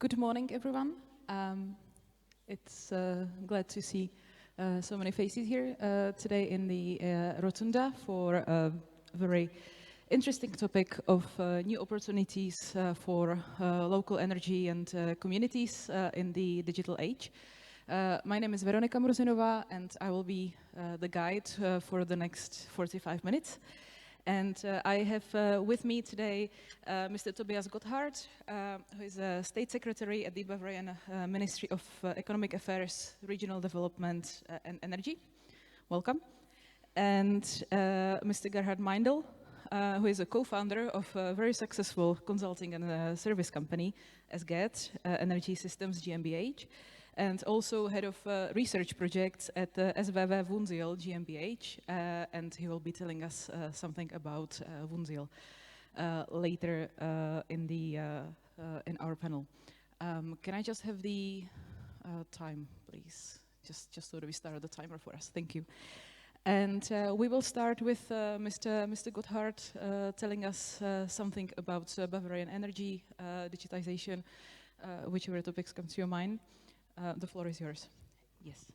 Good morning, everyone. It's glad to see so many faces here today in the Rotunda for a very interesting topic of new opportunities for local energy and communities in the digital age. My name is Veronika Murzynová, and I will be the guide for the next 45 minutes. And I have with me today Mr. Tobias Gotthardt, who is a State Secretary at the Bavarian Ministry of Economic Affairs, Regional Development and Energy. Welcome. And Mr. Gerhard Meindl, who is a co-founder of a very successful consulting and service company, SGET, Energy Systems GmbH, and also head of research projects at SVV Wunsiel GmbH, and he will be telling us something about Wunsiel later in our panel. Can I just have the time, please? Just so that we start the timer for us. Thank you. And we will start with Mr. Gotthardt telling us something about Bavarian energy, digitization, whichever topics come to your mind. The floor is yours. Yes.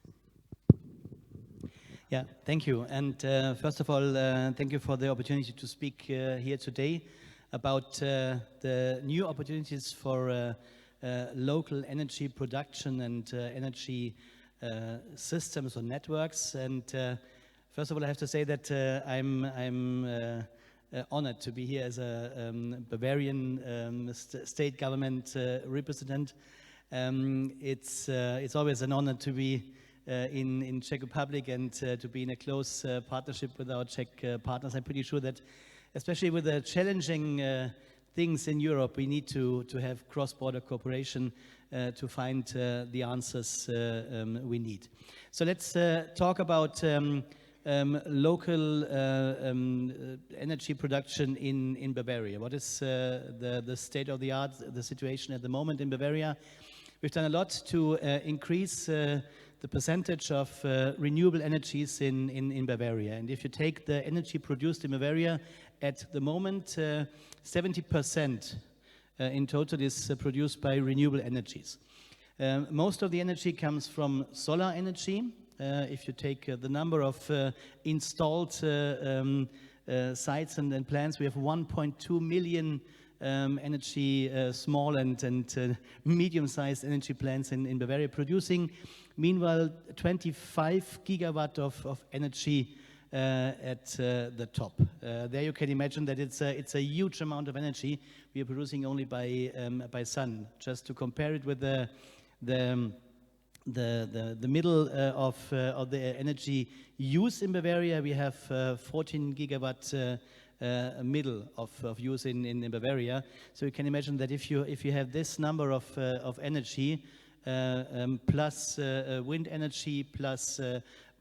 Yeah, thank you. And first of all, thank you for the opportunity to speak here today about the new opportunities for local energy production and energy systems or networks. And first of all, I have to say that I'm honored to be here as a Bavarian state government representative. It's always an honor to be in Czech Republic and to be in a close partnership with our Czech partners. I'm pretty sure that, especially with the challenging things in Europe, we need to have cross-border cooperation to find the answers we need. So let's talk about local energy production in Bavaria. What is the state of the art, the situation at the moment in Bavaria? We've done a lot to increase the percentage of renewable energies in Bavaria. And if you take the energy produced in Bavaria, at the moment, 70% in total is produced by renewable energies. Most of the energy comes from solar energy. If you take the number of installed sites and plants, we have 1.2 million energy small and medium-sized energy plants in Bavaria producing, meanwhile 25 gigawatt of energy at the top. There you can imagine that it's a huge amount of energy we are producing only by sun. Just to compare it with the middle of the energy use in Bavaria, we have 14 gigawatt middle of use in Bavaria. So you can imagine that if you have this number of energy plus wind energy plus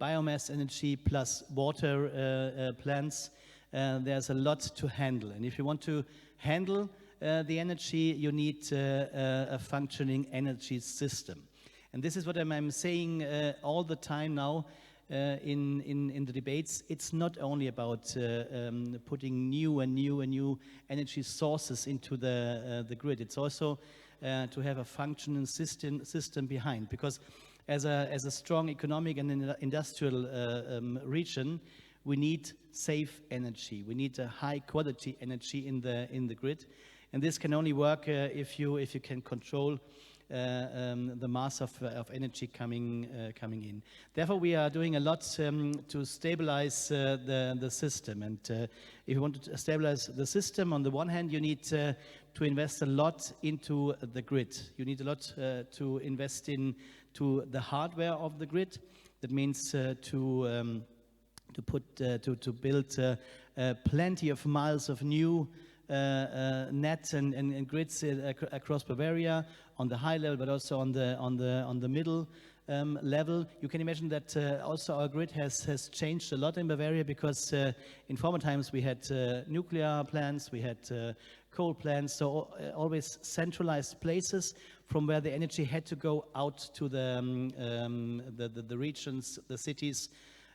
biomass energy plus water plants, there's a lot to handle. And if you want to handle the energy, you need a functioning energy system. And this is what I'm saying all the time now in the debates. It's not only about putting new energy sources into the grid. It's also to have a functioning system behind. Because as a strong economic and industrial region, we need safe energy. We need a high quality energy in the grid, and this can only work if you can control the mass of energy coming in. Therefore, we are doing a lot to stabilize the system. And if you want to stabilize the system, on the one hand, you need to invest a lot into the grid. You need a lot to invest into the hardware of the grid. That means to build plenty of miles of new nets and grids across Bavaria on the high level, but also on the middle level. You can imagine that also our grid has changed a lot in Bavaria, because in former times we had nuclear plants, we had coal plants, so always centralized places from where the energy had to go out to the regions, the cities,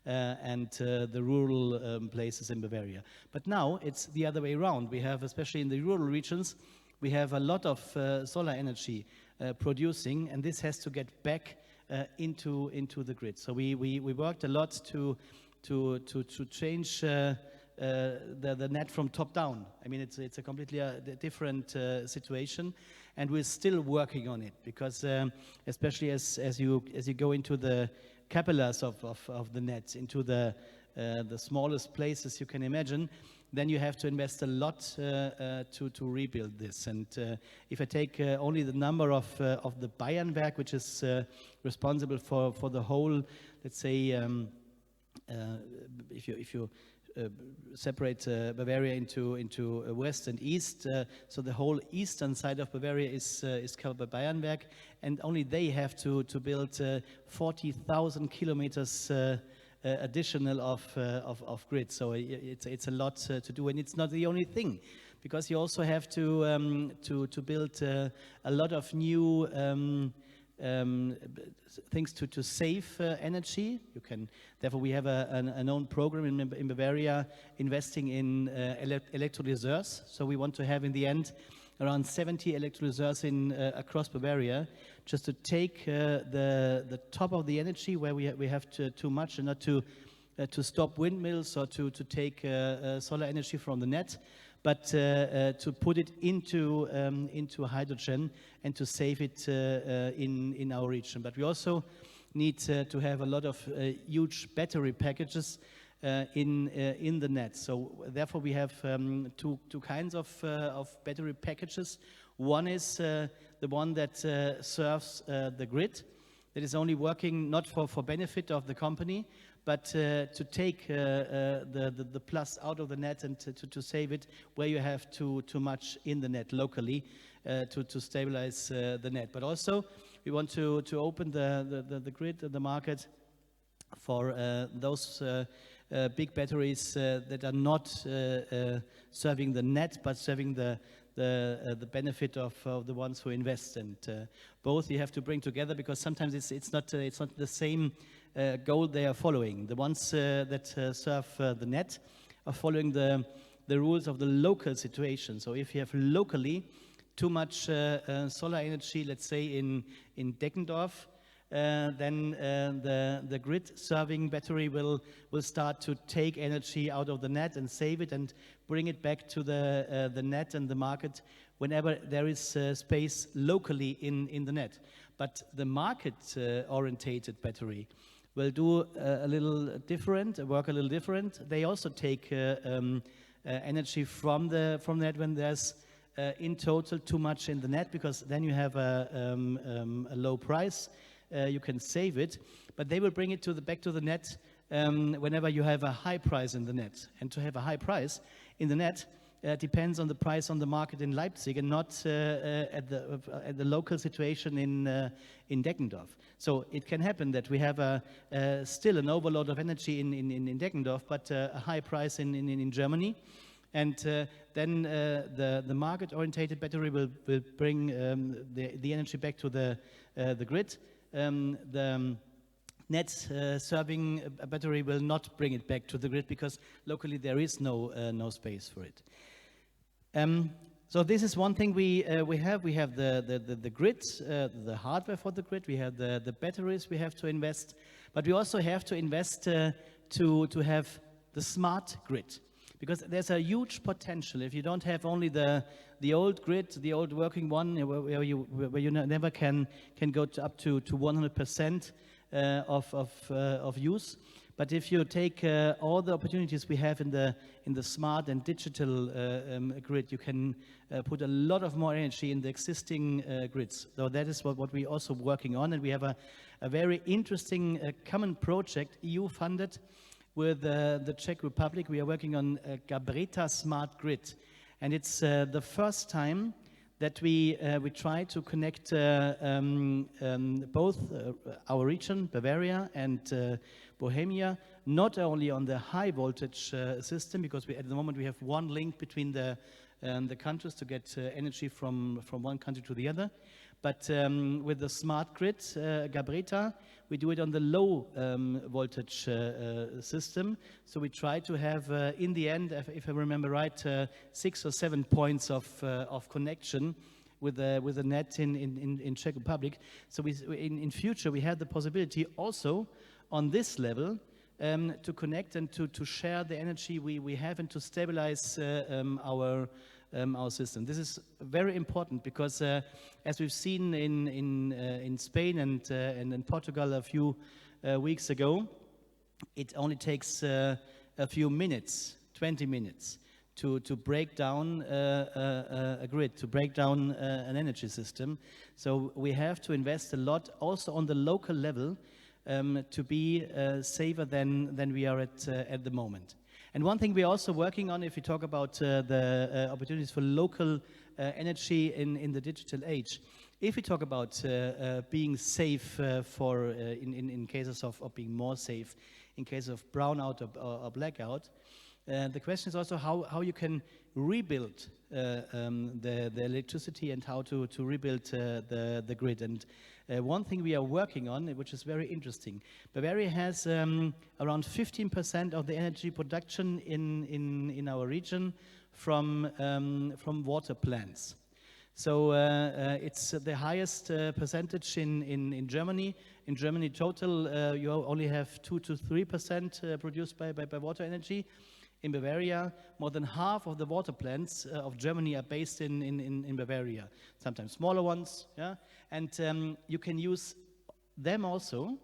and the rural places in Bavaria. But now it's the other way around. We have, especially in the rural regions, we have a lot of solar energy producing, and this has to get back into the grid. So we worked a lot to change the net from top down. I mean, it's a completely different situation, and we're still working on it because especially as you go into the capillars of the net, into the smallest places you can imagine, then you have to invest a lot to rebuild this. And if I take only the number of the Bayernwerk, which is responsible for the whole, let's say, if you separate Bavaria into west and east, so the whole eastern side of Bavaria is covered by Bayernwerk, and only they have to build 40,000 kilometers additional of grid. So it's a lot to do, and it's not the only thing, because you also have to build a lot of new things to save energy. Therefore we have an own program in Bavaria investing in electrolyseurs. So we want to have in the end around 70 electrolyseurs across Bavaria, just to take the top of the energy where we have too much, and not to stop windmills or to take solar energy from the net, but to put it into hydrogen and to save it in our region. But we also need to have a lot of huge battery packages in the net. So therefore we have two kinds of battery packages. One is the one that serves the grid, that is only working not for benefit of the company, but to take the plus out of the net and to save it where you have too much in the net locally, to stabilize the net. But also we want to open the grid and the market for those big batteries that are not serving the net, but serving the benefit of the ones who invest. And both you have to bring together, because sometimes it's not the same goal they are following. The ones that serve the net are following the rules of the local situation. So if you have locally too much solar energy, let's say in Deggendorf, then the grid serving battery will start to take energy out of the net and save it and bring it back to the net and the market whenever there is space locally in the net. But the market-orientated battery will do a little different, work a little different. They also take energy from the net when there's in total too much in the net, because then you have a low price. You can save it, but they will bring it back to the net whenever you have a high price in the net. And to have a high price in the net depends on the price on the market in Leipzig, and not at the local situation in Deggendorf. So it can happen that we have still an overload of energy in Deggendorf, but a high price in Germany. And then the market-orientated battery will bring the energy back to the grid. The net serving battery will not bring it back to the grid, because locally there is no space for it. So this is one thing we have. We have the grid, the hardware for the grid. We have the batteries we have to invest, but we also have to invest to have the smart grid, because there's a huge potential. If you don't have only the old grid, the old working one, where you never can go up to 100% of use. But if you take all the opportunities we have in the smart and digital grid, you can put a lot of more energy in the existing grids. So that is what we're also working on, and we have a very interesting common project, EU funded, with the Czech Republic. We are working on a Gabreta Smart Grid, and it's the first time that we try to connect both our region, Bavaria, and Bohemia, not only on the high voltage system, because at the moment we have one link between the countries to get energy from one country to the other, But with the smart grid, Gabrita, we do it on the low voltage system. So we try to have, in the end, if I remember right, 6 or 7 points of connection with the net in Czech Republic. So in future we have the possibility also on this level to connect and to share the energy we have and to stabilize our system. This is very important because, as we've seen in Spain and in Portugal a few weeks ago, it only takes a few minutes, 20 minutes, to break down a grid, to break down an energy system. So we have to invest a lot also on the local level to be safer than we are at the moment. And one thing we're also working on, if we talk about the opportunities for local energy in the digital age, if we talk about being safe in cases of being more safe, in case of brownout or blackout, the question is also how you can rebuild the electricity and how to rebuild the grid. And one thing we are working on, which is very interesting, Bavaria has around 15% of the energy production in our region from water plants. So it's the highest percentage in Germany. In Germany total, you only have 2 to 3% produced by water energy. In Bavaria, more than half of the water plants of Germany are based in Bavaria, sometimes smaller ones, yeah? And you can use them also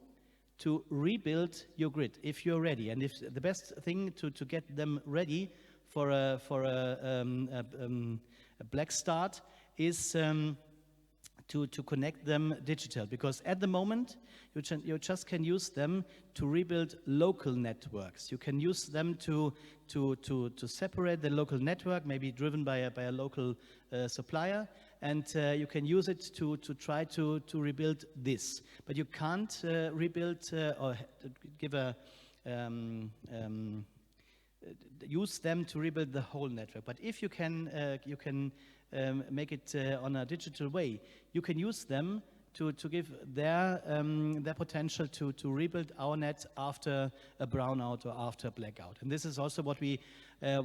to rebuild your grid if you're ready. And if the best thing to get them ready for a black start is to connect them digital, because at the moment you just can use them to rebuild local networks. You can use them to separate the local network, maybe driven by a local supplier, and you can use it to try to rebuild this. But you can't rebuild or give a use them to rebuild the whole network. But if you can make it on a digital way, you can use them to give their potential to rebuild our net after a brownout or after a blackout. And this is also what we are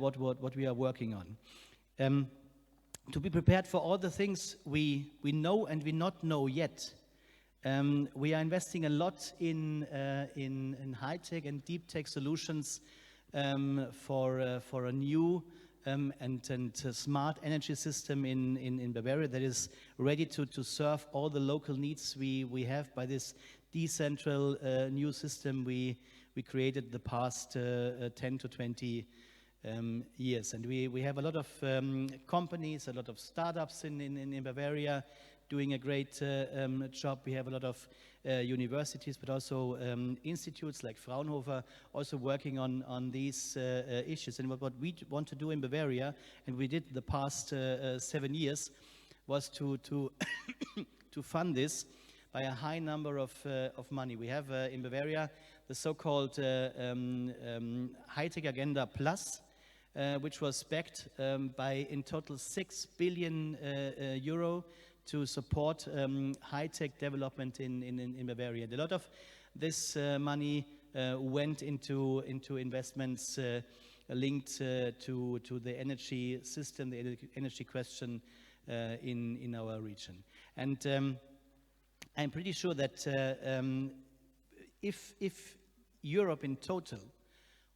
working on. To be prepared for all the things we know and we not know yet, we are investing a lot in high-tech and deep-tech solutions for a new and smart energy system in Bavaria that is ready to serve all the local needs we have by this decentral new system we created the past 10 to 20 years. And we have a lot of companies, a lot of startups in Bavaria doing a great job. We have a lot of universities, but also institutes like Fraunhofer also working on these issues. And what we want to do in Bavaria, and we did the past 7 years, was to to fund this by a high number of money. We have in Bavaria the so-called High-Tech Agenda Plus, which was backed by in total 6 billion euro to support high-tech development in Bavaria. And a lot of this money went into investments linked to the energy system, the energy question in our region. And I'm pretty sure that if Europe in total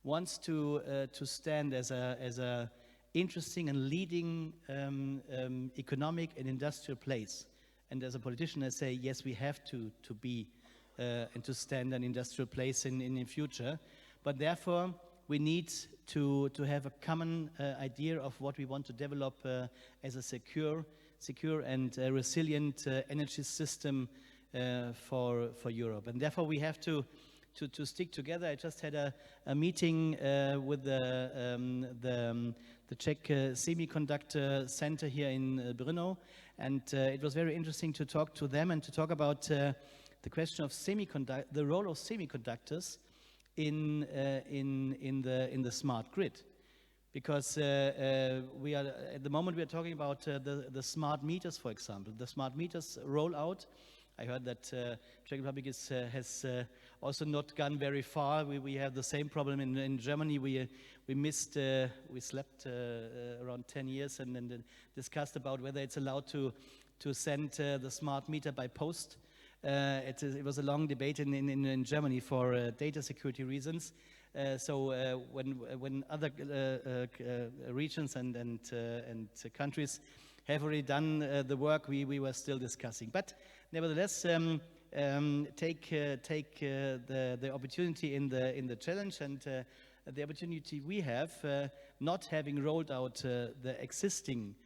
wants to stand as a interesting and leading economic and industrial place, and as a politician I say yes, we have to be and to stand an industrial place in the future, but therefore we need to have a common idea of what we want to develop as a secure and resilient energy system for Europe. And therefore we have to stick together. I just had a meeting with the Czech Semiconductor Center here in Brno, and it was very interesting to talk to them and to talk about the question of the role of semiconductors in the smart grid. because we are at the moment we are talking about the smart meters, for example. The smart meters rollout. I heard that Czech Republic has also not gone very far. We have the same problem in Germany. We slept around 10 years and then discussed about whether it's allowed to send the smart meter by post. It was a long debate in Germany for data security reasons. So when other regions and countries have already done the work, we were still discussing. But nevertheless, take the opportunity in the challenge and the opportunity we have, not having rolled out the existing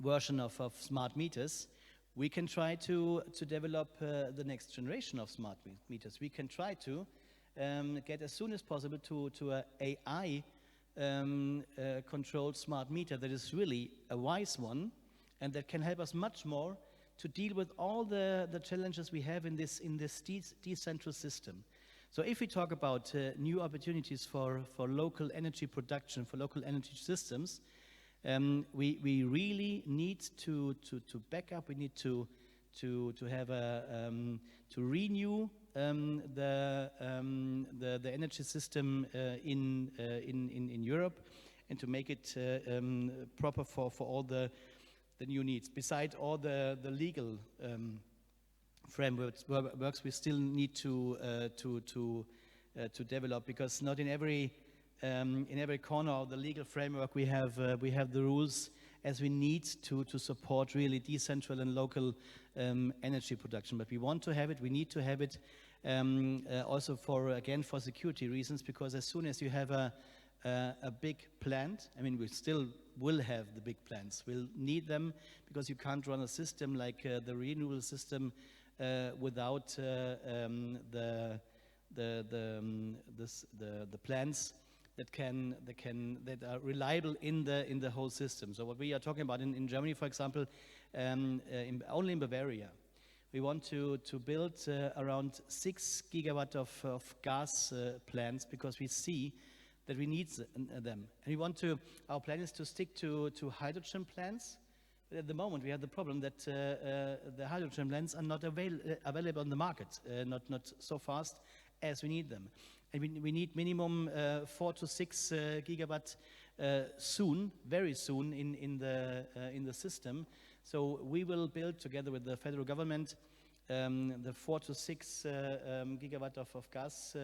version of smart meters. We can try to develop the next generation of smart meters. We can try to get as soon as possible to an AI controlled smart meter that is really a wise one and that can help us much more to deal with all the challenges we have in this decentralized system. So if we talk about new opportunities for local energy production, for local energy systems, we really need to back up. We need to have to renew the energy system in Europe and to make it proper for all the new needs. Besides all the legal frameworks we still need to develop, because not in every corner of the legal framework we have the rules as we need to support really decentral and local energy production. But we want to have it, we need to have it also for security reasons, because as soon as you have a big plant, I mean, we still will have the big plants. We'll need them because you can't run a system like the renewable system without the plants that are reliable in the whole system. So what we are talking about in Germany, for example, only in Bavaria, we want to build around 6 gigawatt of gas plants, because we see that we need them. And our plan is to stick to hydrogen plants. But at the moment, we have the problem that the hydrogen plants are not available on the market, not so fast as we need them. And we need minimum 4 to 6 gigawatt soon, very soon in the system. So we will build together with the federal government the 4 to 6 gigawatt of gas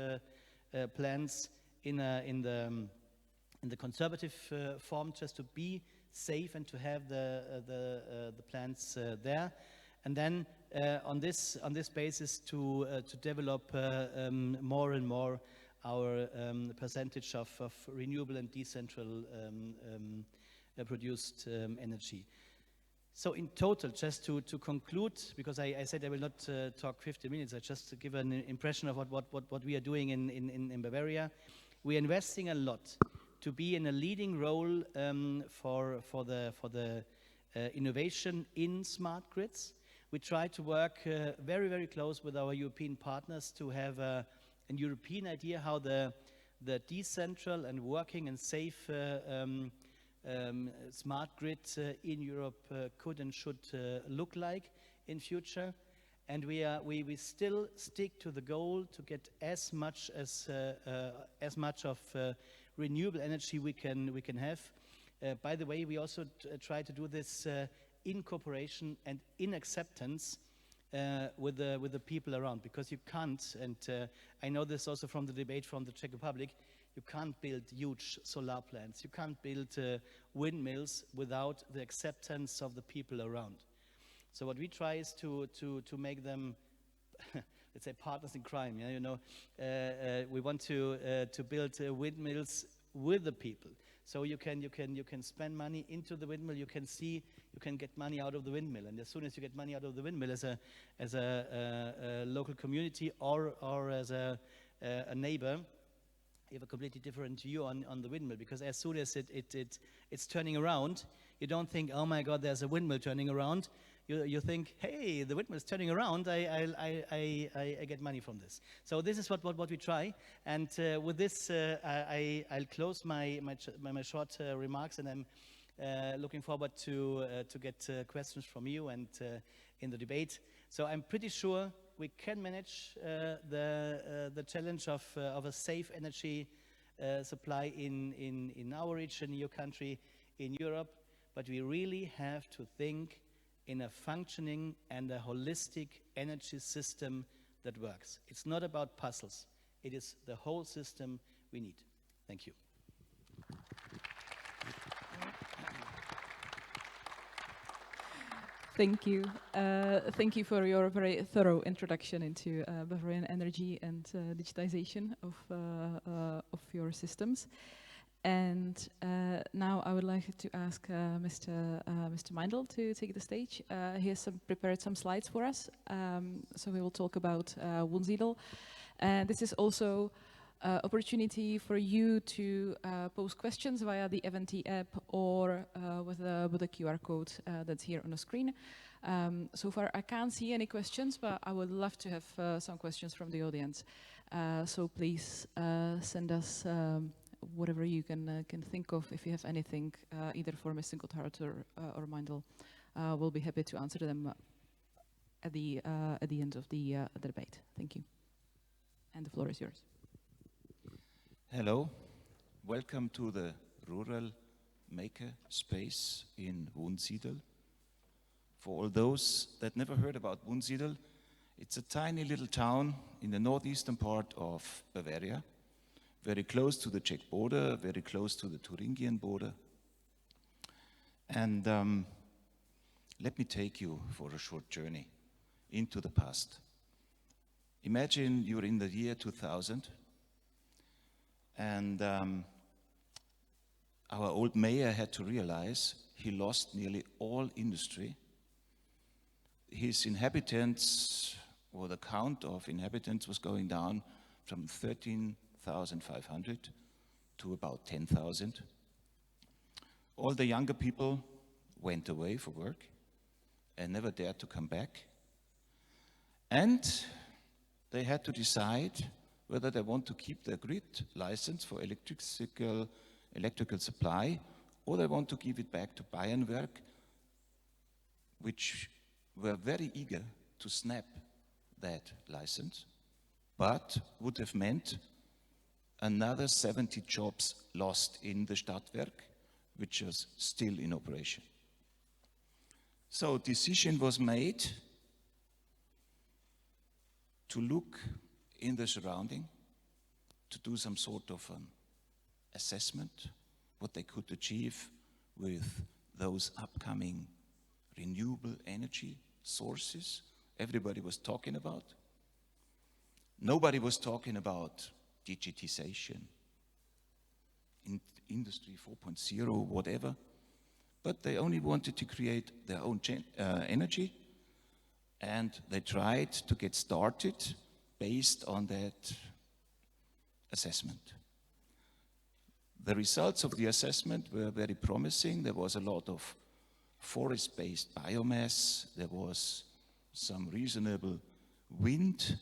plants in the conservative form, just to be safe and to have the plants there, and then on this basis to develop more and more our percentage of renewable and decentral produced energy. So in total, just to conclude, because I said I will not talk 50 minutes, I just give an impression of what we are doing in Bavaria. We are investing a lot to be in a leading role for the innovation in smart grids. We try to work very, very close with our European partners to have a European idea how the decentral and working and safe smart grid in Europe could and should look like in future. And we still stick to the goal to get as much of renewable energy we can have. By the way, we also try to do this in cooperation and in acceptance with the people around, because you can't, and I know this also from the debate from the Czech Republic, you can't build huge solar plants, you can't build windmills without the acceptance of the people around. So what we try is to make them, let's say, partners in crime. Yeah, you know, we want to build windmills with the people. So you can spend money into the windmill. You can get money out of the windmill, and as soon as you get money out of the windmill, as a local community or as a neighbor, you have a completely different view on the windmill, because as soon as it's turning around, you don't think, oh my God, there's a windmill turning around. You think, hey, the windmill is turning around, I get money from this. So this is what we try. And with this, I'll close my short remarks, and I'm looking forward to get questions from you and in the debate. So I'm pretty sure we can manage the challenge of a safe energy supply in our region, your country, in Europe. But we really have to think in a functioning and a holistic energy system that works. It's not about puzzles. It is the whole system we need. Thank you. Thank you. Thank you for your very thorough introduction into Bavarian energy and digitization of your systems. And now I would like to ask Mr. Meindl to take the stage. He has prepared some slides for us. So we will talk about Woonsiedel. And this is also opportunity for you to pose questions via the Eventee app or with a QR code that's here on the screen. So far, I can't see any questions, but I would love to have some questions from the audience. So please send us whatever you can think of. If you have anything, either for Mr. Gotthard or Meindl, we'll be happy to answer them at the end of the debate. Thank you. And the floor is yours. Hello, welcome to the rural maker space in Woonsiedel. For all those that never heard about Woonsiedel, it's a tiny little town in the northeastern part of Bavaria, very close to the Czech border, very close to the Thuringian border. And let me take you for a short journey into the past. Imagine you're in the year 2000, and our old mayor had to realize he lost nearly all industry. His inhabitants, or the count of inhabitants, was going down from 13,500 to about 10,000. All the younger people went away for work and never dared to come back. And they had to decide whether they want to keep their grid license for electrical supply, or they want to give it back to Bayernwerk, which were very eager to snap that license, but would have meant another 70 jobs lost in the Stadtwerk, which was still in operation. So decision was made to look in the surrounding, to do some sort of an assessment, what they could achieve with those upcoming renewable energy sources everybody was talking about. Nobody was talking about digitization, industry 4.0, whatever, but they only wanted to create their own energy, and they tried to get started based on that assessment. The results of the assessment were very promising. There was a lot of forest-based biomass. There was some reasonable wind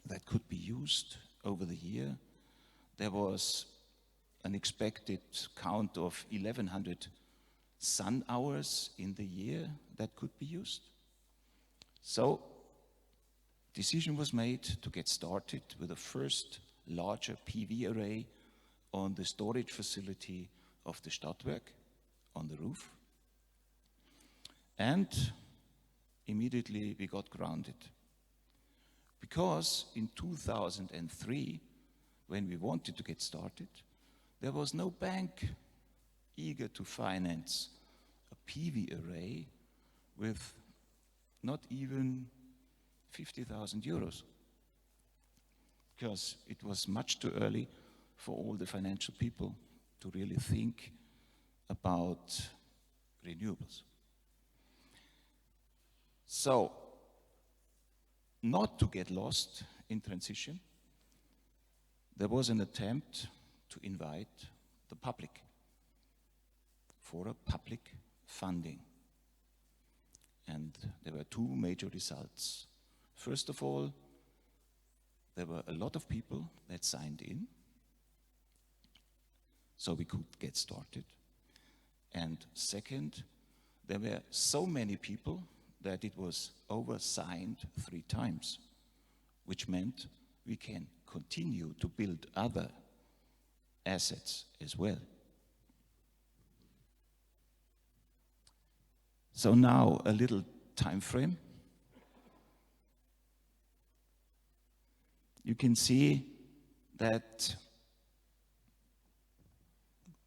that could be used over the year. There was an expected count of 1,100 sun hours in the year that could be used. So, decision was made to get started with the first larger PV array on the storage facility of the Stadtwerk on the roof. And immediately we got grounded. Because in 2003, when we wanted to get started, there was no bank eager to finance a PV array with not even 50,000 euros, because it was much too early for all the financial people to really think about renewables. So, not to get lost in transition, there was an attempt to invite the public for a public funding. And there were two major results. First of all, there were a lot of people that signed in, so we could get started. And second, there were so many people that it was oversigned 3 times, which meant we can continue to build other assets as well. So now a little time frame. You can see that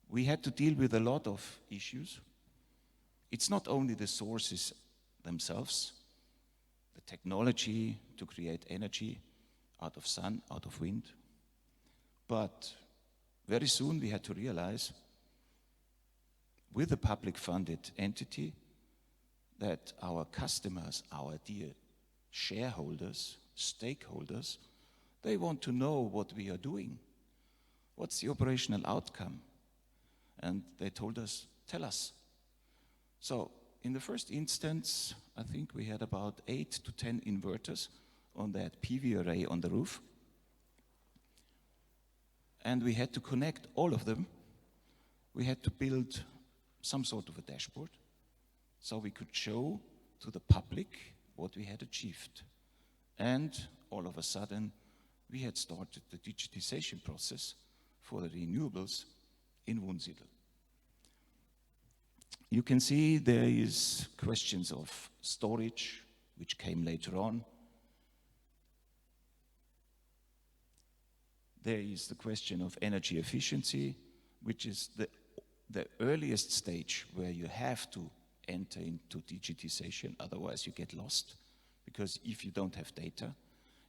we had to deal with a lot of issues. It's not only the sources themselves, the technology to create energy out of sun, out of wind, but very soon we had to realize with a public funded entity that our customers, our dear shareholders, stakeholders, they want to know what we are doing. What's the operational outcome? And they told us, tell us. So in the first instance, I think we had about 8 to 10 inverters on that PV array on the roof. And we had to connect all of them. We had to build some sort of a dashboard so we could show to the public what we had achieved. And all of a sudden, we had started the digitization process for the renewables in Wunsiedel. You can see there is questions of storage, which came later on. There is the question of energy efficiency, which is the earliest stage where you have to enter into digitization, otherwise you get lost. Because if you don't have data,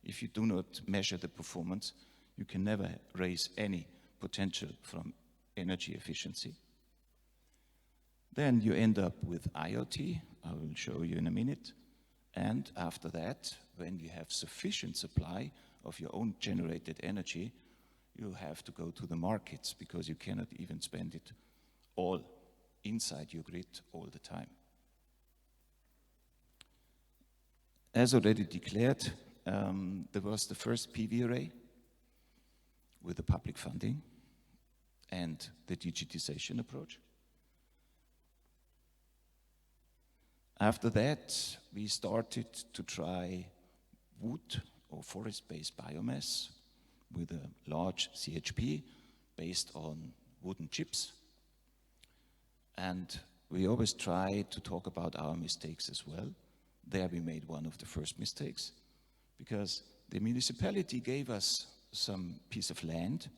if you do not measure the performance, you can never raise any potential from energy efficiency. Then you end up with IoT, I will show you in a minute. And after that, when you have sufficient supply of your own generated energy, you have to go to the markets because you cannot even spend it all inside your grid all the time. As already declared, there was the first PV array with the public funding and the digitization approach. After that, we started to try wood or forest-based biomass with a large CHP based on wooden chips. And we always try to talk about our mistakes as well. There we made one of the first mistakes because the municipality gave us some piece of land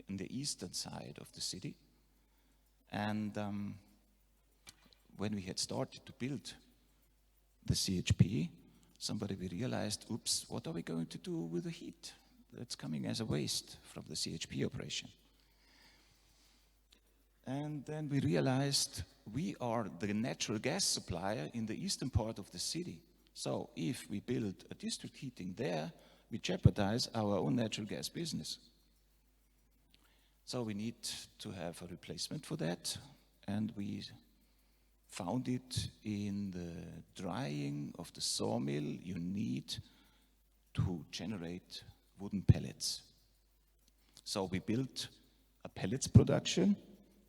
in the eastern side of the city. And when we had started to build the CHP, we realized, oops, what are we going to do with the heat that's coming as a waste from the CHP operation? And then we realized we are the natural gas supplier in the eastern part of the city. So if we build a district heating there, we jeopardize our own natural gas business. So we need to have a replacement for that, and we found it in the drying of the sawmill you need to generate wooden pellets. So we built a pellets production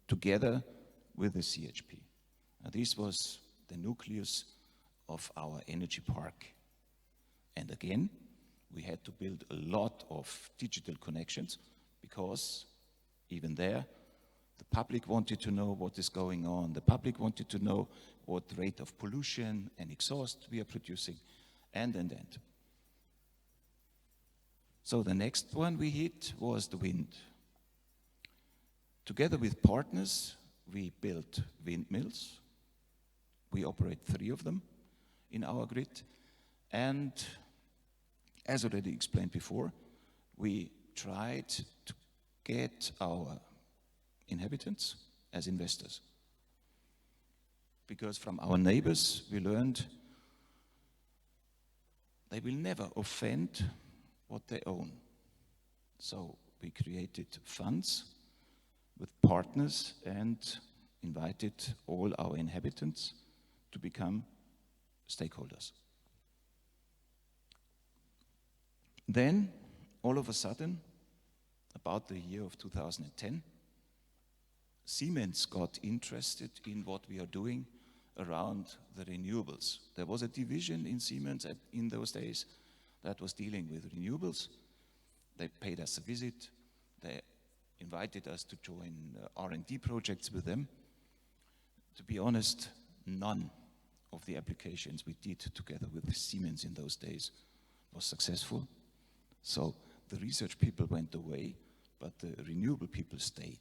together with the CHP. Now, this was the nucleus of our energy park. And again, we had to build a lot of digital connections because even there, the public wanted to know what is going on. The public wanted to know what rate of pollution and exhaust we are producing, and. So the next one we hit was the wind. Together with partners, we built windmills. We operate 3 of them in our grid. And as already explained before, we tried to get our inhabitants as investors. Because from our neighbors, we learned they will never offend what they own. So we created funds with partners and invited all our inhabitants to become stakeholders. Then, all of a sudden, about the year of 2010, Siemens got interested in what we are doing around the renewables. There was a division in Siemens in those days that was dealing with renewables. They paid us a visit. They invited us to join R&D projects with them. To be honest, none of the applications we did together with Siemens in those days was successful. So the research people went away, but the renewable people stayed.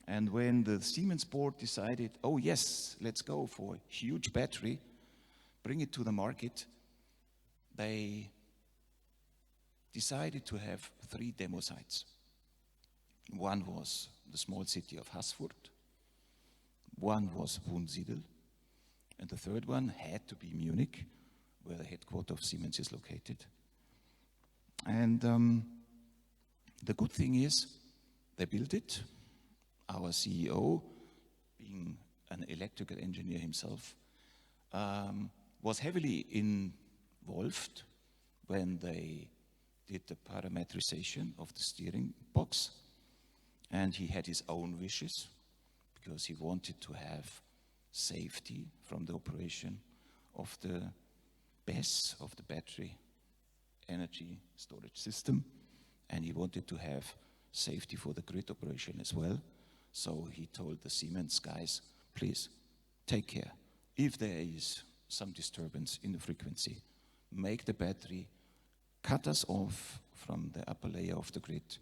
And when the Siemens board decided, oh yes, let's go for a huge battery, bring it to the market, they decided to have 3 demo sites. One was the small city of Haßfurt, one was Wunsiedel, and the third one had to be Munich, where the headquarters of Siemens is located. And the good thing is, they built it. Our CEO, being an electrical engineer himself, was heavily involved when they did the parameterization of the steering box. And he had his own wishes, because he wanted to have safety from the operation of the BESS, of the battery energy storage system. And he wanted to have safety for the grid operation as well. So he told the Siemens guys, please, take care. If there is some disturbance in the frequency, make the battery, cut us off from the upper layer of the grid,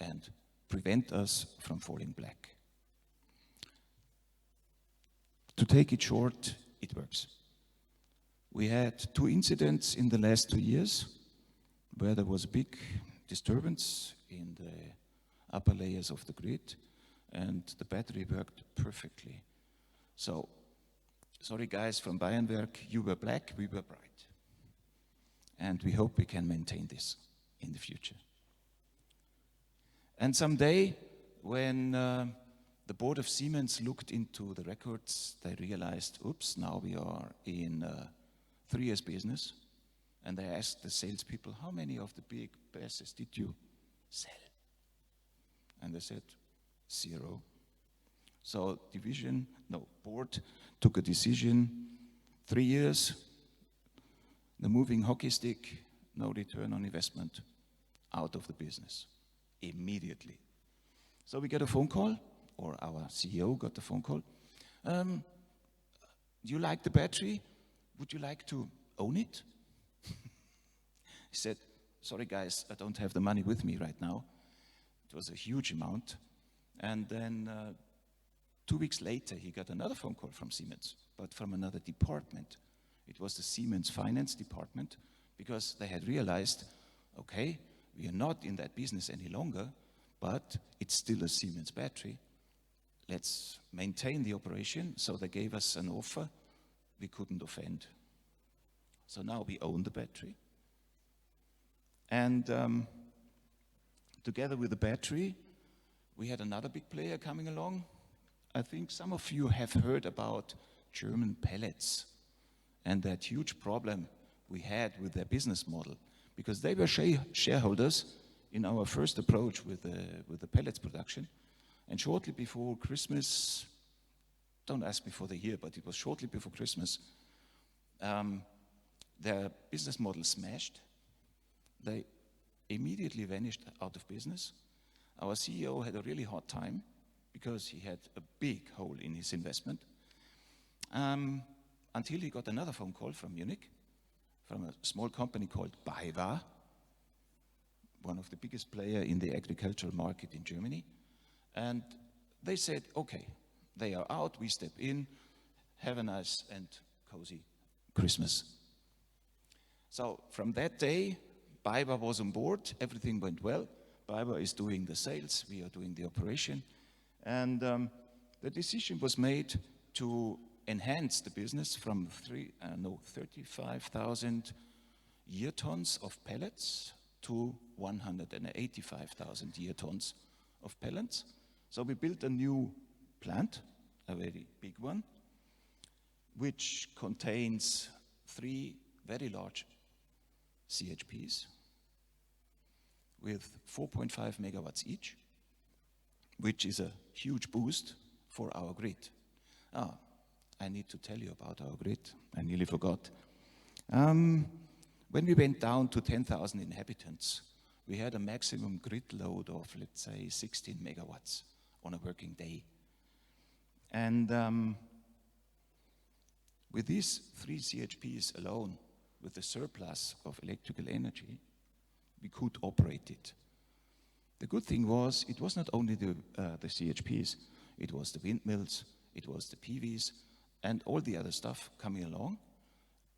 and prevent us from falling black. To take it short, it works. We had 2 incidents in the last 2 years where there was a big disturbance in the upper layers of the grid, and the battery worked perfectly. So, sorry guys from Bayernwerk, you were black, we were bright. And we hope we can maintain this in the future. And someday, when the board of Siemens looked into the records, they realized, oops, now we are in 3 years business. And they asked the salespeople, how many of the big BESSes did you sell? And they said, 0. So board took a decision, 3 years, the moving hockey stick, no return on investment, out of the business, immediately. So we get a phone call, or our CEO got a phone call. Do you like the battery? Would you like to own it? He said, sorry guys, I don't have the money with me right now. It was a huge amount. And then 2 weeks later, he got another phone call from Siemens, but from another department. It was the Siemens finance department, because they had realized, okay, we are not in that business any longer, but it's still a Siemens battery. Let's maintain the operation. So they gave us an offer we couldn't offend. So now we own the battery. And together with the battery, we had another big player coming along. I think some of you have heard about German pellets and that huge problem we had with their business model, because they were shareholders in our first approach with the pellets production. And shortly before Christmas, don't ask me for the year, but it was shortly before Christmas, their business model smashed. They immediately vanished out of business. Our CEO had a really hard time because he had a big hole in his investment, until he got another phone call from Munich, from a small company called BayWa, one of the biggest players in the agricultural market in Germany. And they said, okay, they are out, we step in, have a nice and cozy Christmas. So from that day, BayWa was on board, everything went well. BayWa is doing the sales, we are doing the operation. And the decision was made to enhance the business from 35,000 year tons of pellets to 185,000 year tons of pellets. So we built a new plant, a very big one. which contains 3 very large CHPs with 4.5 megawatts each, which is a huge boost for our grid. I need to tell you about our grid. I nearly forgot. When we went down to 10,000 inhabitants, we had a maximum grid load of, let's say, 16 megawatts on a working day. And with these 3 CHPs alone, with the surplus of electrical energy, we could operate it. The good thing was, it was not only the CHPs, it was the windmills, it was the PVs, and all the other stuff coming along,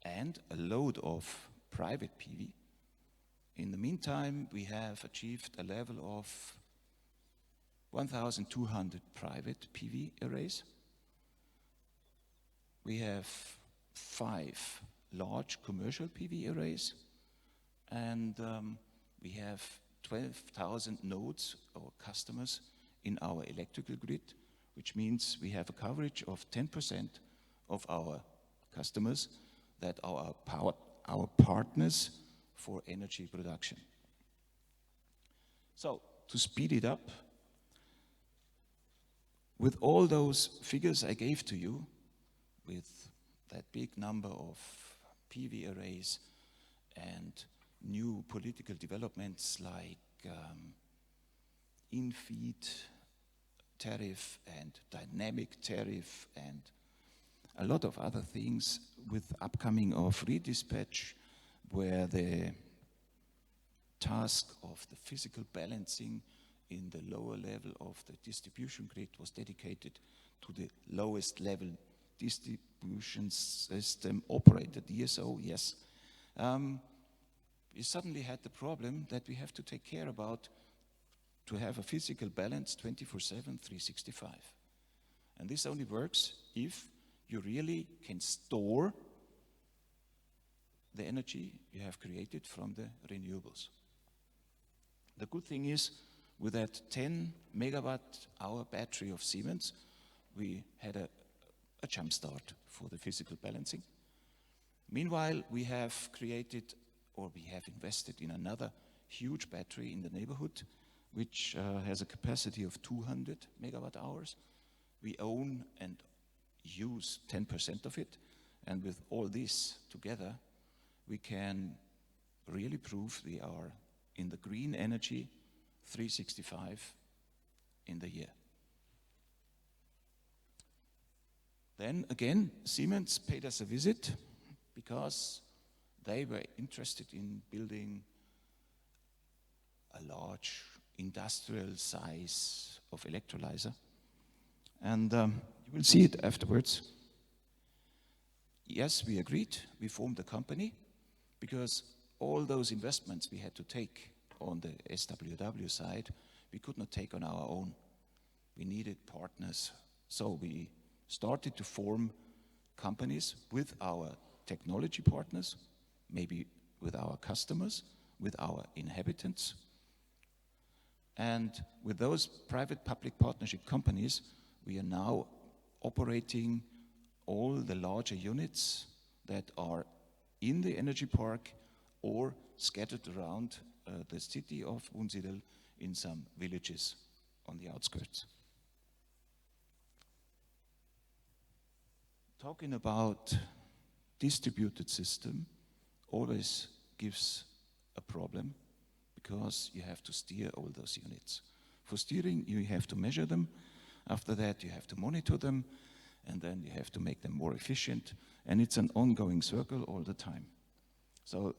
and a load of private PV. In the meantime, we have achieved a level of 1,200 private PV arrays. We have 5 large commercial PV arrays, and we have 12,000 nodes or customers in our electrical grid, which means we have a coverage of 10% of our customers that are our partners for energy production. So, to speed it up, with all those figures I gave to you, with that big number of PV arrays and new political developments like in-feed tariff and dynamic tariff and a lot of other things, with upcoming of redispatch, where the task of the physical balancing in the lower level of the distribution grid was dedicated to the lowest level distribution system operator, DSO, yes. We suddenly had the problem that we have to take care about to have a physical balance 24/7, 365. And this only works if you really can store the energy you have created from the renewables. The good thing is, with that 10 megawatt hour battery of Siemens, we had a jump start for the physical balancing. Meanwhile, we have created, or we have invested in another huge battery in the neighborhood, which has a capacity of 200 megawatt hours. We own and use 10% of it, and with all this together, we can really prove we are in the green energy 365 in the year. Then again, Siemens paid us a visit because they were interested in building a large industrial size of electrolyzer. And you will see it afterwards. Yes, we agreed. We formed a company because all those investments we had to take on the SWW side, we could not take on our own. We needed partners. So we started to form companies with our technology partners, maybe with our customers, with our inhabitants. And with those private-public partnership companies, we are now operating all the larger units that are in the energy park or scattered around the city of Unsere in some villages on the outskirts. Talking about distributed system always gives a problem because you have to steer all those units. For steering, you have to measure them. After that, you have to monitor them, and then you have to make them more efficient. And it's an ongoing circle all the time. So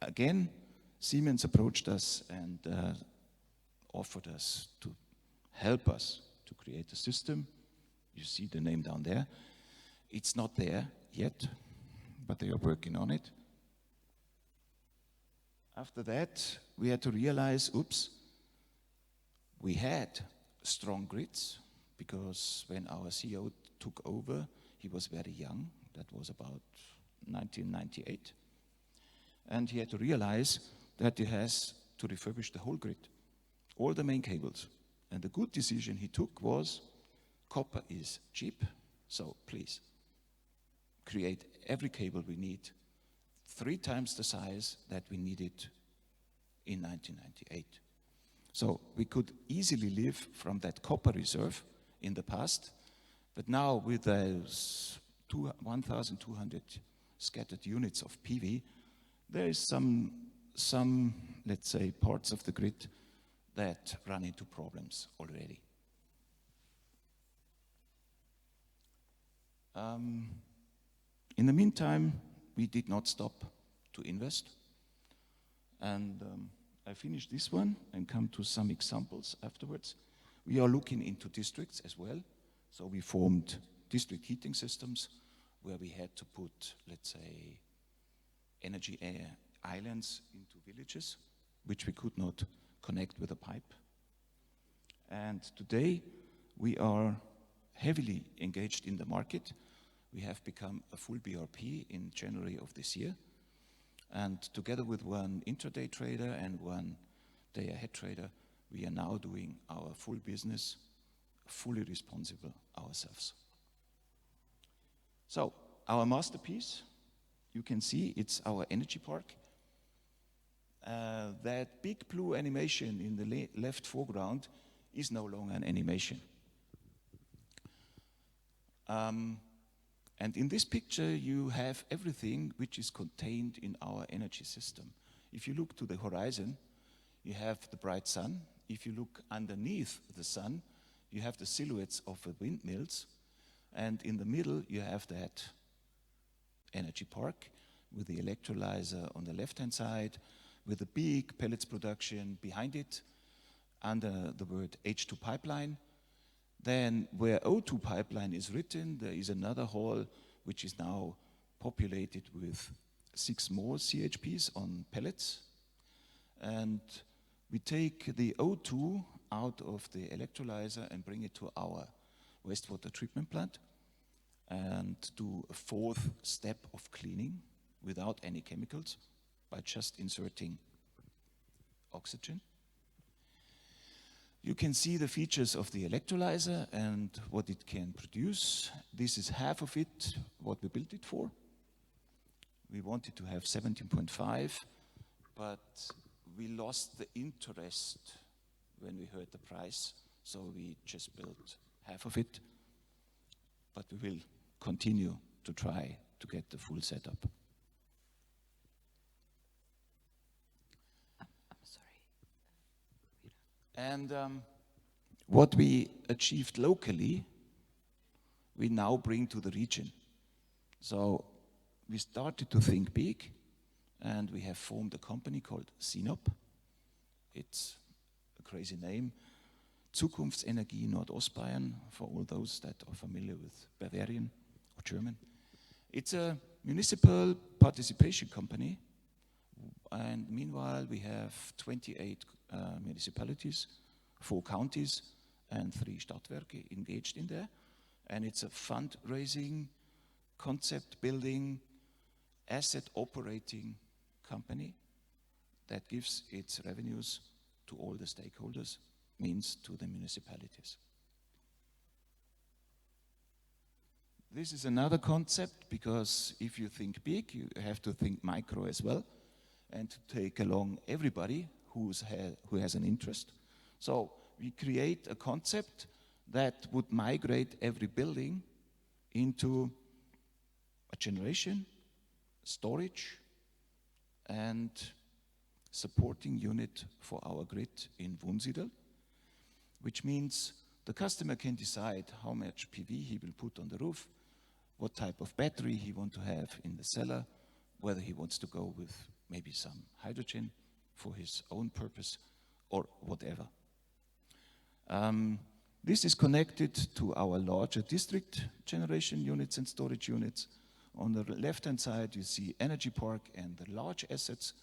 again, Siemens approached us and offered us to help us to create a system. You see the name down there. It's not there yet, but they are working on it. After that, we had to realize, oops, we had strong grids, because when our CEO took over, he was very young. That was about 1998. And he had to realize that he has to refurbish the whole grid, all the main cables. And the good decision he took was, copper is cheap, so please, create every cable we need, 3 times the size that we needed in 1998. So we could easily live from that copper reserve in the past, but now with those 1,200 scattered units of PV, there is some, let's say, parts of the grid that run into problems already. In the meantime, we did not stop to invest. And I finish this one and come to some examples afterwards. We are looking into districts as well. So we formed district heating systems where we had to put, let's say, energy islands into villages, which we could not connect with a pipe. And today we are heavily engaged in the market. We have become a full BRP in January of this year. And together with one intraday trader and one day ahead trader, we are now doing our full business, fully responsible ourselves. So our masterpiece, you can see it's our energy park. That big blue animation in the left foreground is no longer an animation. And in this picture, you have everything which is contained in our energy system. If you look to the horizon, you have the bright sun. If you look underneath the sun, you have the silhouettes of the windmills. And in the middle, you have that energy park with the electrolyzer on the left-hand side, with the big pellets production behind it, under the word H2 pipeline. Then where O2 pipeline is written, there is another hall which is now populated with 6 more CHPs on pellets. And we take the O2 out of the electrolyzer and bring it to our wastewater treatment plant and do a 4th step of cleaning without any chemicals by just inserting oxygen. You can see the features of the electrolyzer and what it can produce. This is half of it, what we built it for. We wanted to have 17.5, but we lost the interest when we heard the price, so we just built half of it. But we will continue to try to get the full setup. And what we achieved locally, we now bring to the region. So we started to think big, and we have formed a company called Sinop. It's a crazy name. Zukunftsenergie Nordostbayern, for all those that are familiar with Bavarian or German. It's a municipal participation company. And meanwhile, we have 28 municipalities, 4 counties, and 3 Stadtwerke engaged in there. And it's a fundraising, concept building, asset operating company that gives its revenues to all the stakeholders, means to the municipalities. This is another concept, because if you think big, you have to think micro as well, and to take along everybody who has an interest. So we create a concept that would migrate every building into a generation, storage, and supporting unit for our grid in Wunsiedel, which means the customer can decide how much PV he will put on the roof, what type of battery he wants to have in the cellar, whether he wants to go with maybe some hydrogen for his own purpose or whatever. This is connected to our larger district generation units and storage units. On the left-hand side, you see energy park and the large assets,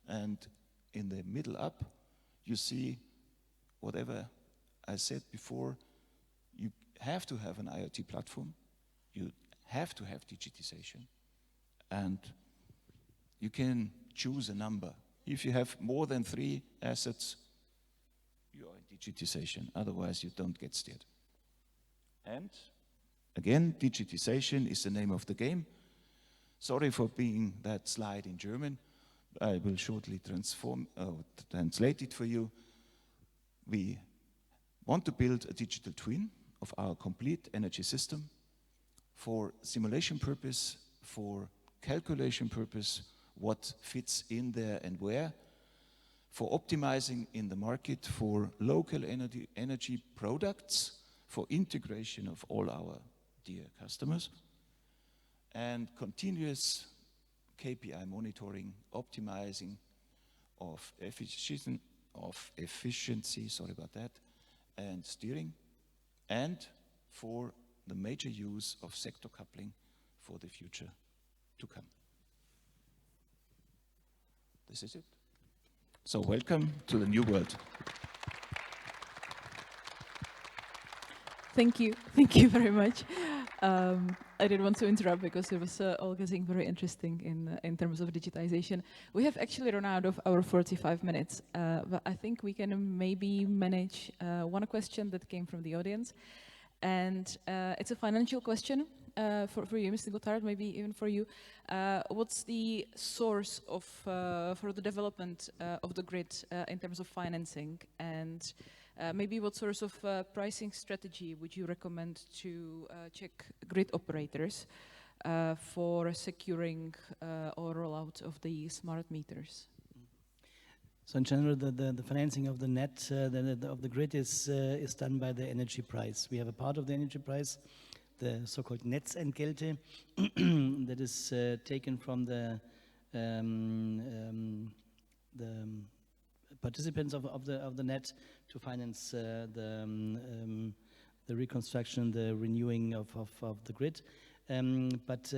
and in the middle up, you see whatever I said before. You have to have an IoT platform, you have to have digitization, and you can choose a number. If you have more than 3 assets, you are in digitization, otherwise you don't get steered. And again, digitization is the name of the game. Sorry for being that slide in German. I will shortly translate it for you. We want to build a digital twin of our complete energy system for simulation purpose, for calculation purpose, what fits in there and where, for optimizing in the market, for local energy products, for integration of all our dear customers, and continuous KPI monitoring, optimizing of efficiency, sorry about that, and steering, and for the major use of sector coupling for the future to come. This is it. So welcome to the new world. Thank you very much. I didn't want to interrupt because it was all getting very interesting in terms of digitization. We have actually run out of our 45 minutes, but I think we can maybe manage one question that came from the audience. And it's a financial question for you, Mr. Gotthard, maybe even for you. What's the source of for the development of the grid in terms of financing? And maybe what sort of pricing strategy would you recommend to Czech grid operators for securing or rollout of the smart meters? So in general, the financing of the net, of the grid is done by the energy price. We have a part of the energy price, the so-called Netzentgelte, that is taken from the participants of the net to finance the reconstruction, the renewing of the grid. But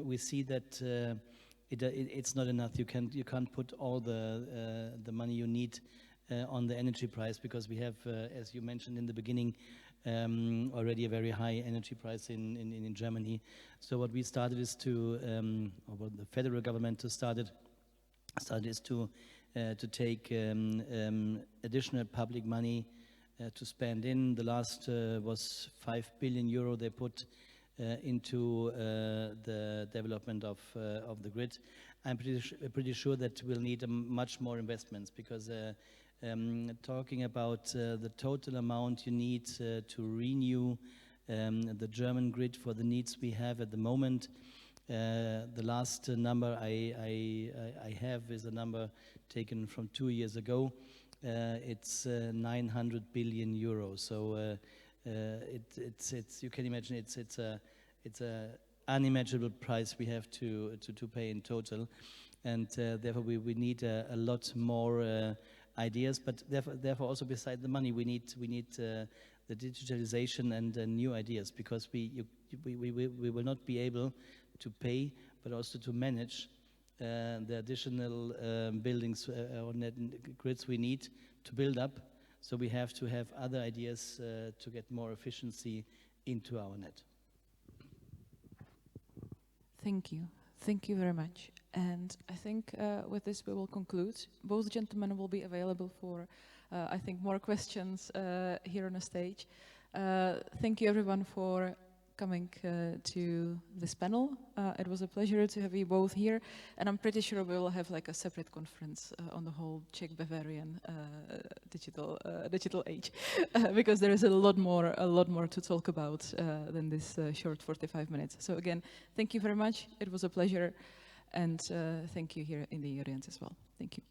we see that it's not enough. You can't put all the money you need on the energy price, because we have, as you mentioned in the beginning, already a very high energy price in Germany. So what we started is to, or what the federal government started is to take additional public money to spend in. The last was 5 billion euro they put into the development of the grid. I'm pretty sure that we'll need much more investments, because talking about the total amount you need to renew the German grid for the needs we have at the moment, the last number I have is a number taken from 2 years ago. It's 900 billion euros. So it's you can imagine it's a unimaginable price we have to pay in total, and therefore we need a lot more ideas. But therefore also beside the money we need the digitalization and new ideas, because we will not be able to pay, but also to manage the additional buildings or net grids we need to build up. So we have to have other ideas to get more efficiency into our net. Thank you very much. And I think with this we will conclude. Both gentlemen will be available for, I think, more questions here on the stage. Thank you everyone for coming to this panel. It was a pleasure to have you both here, and I'm pretty sure we will have like a separate conference on the whole Czech Bavarian digital age, because there is a lot more to talk about than this short 45 minutes. So again, thank you very much. It was a pleasure, and thank you here in the audience as well. Thank you.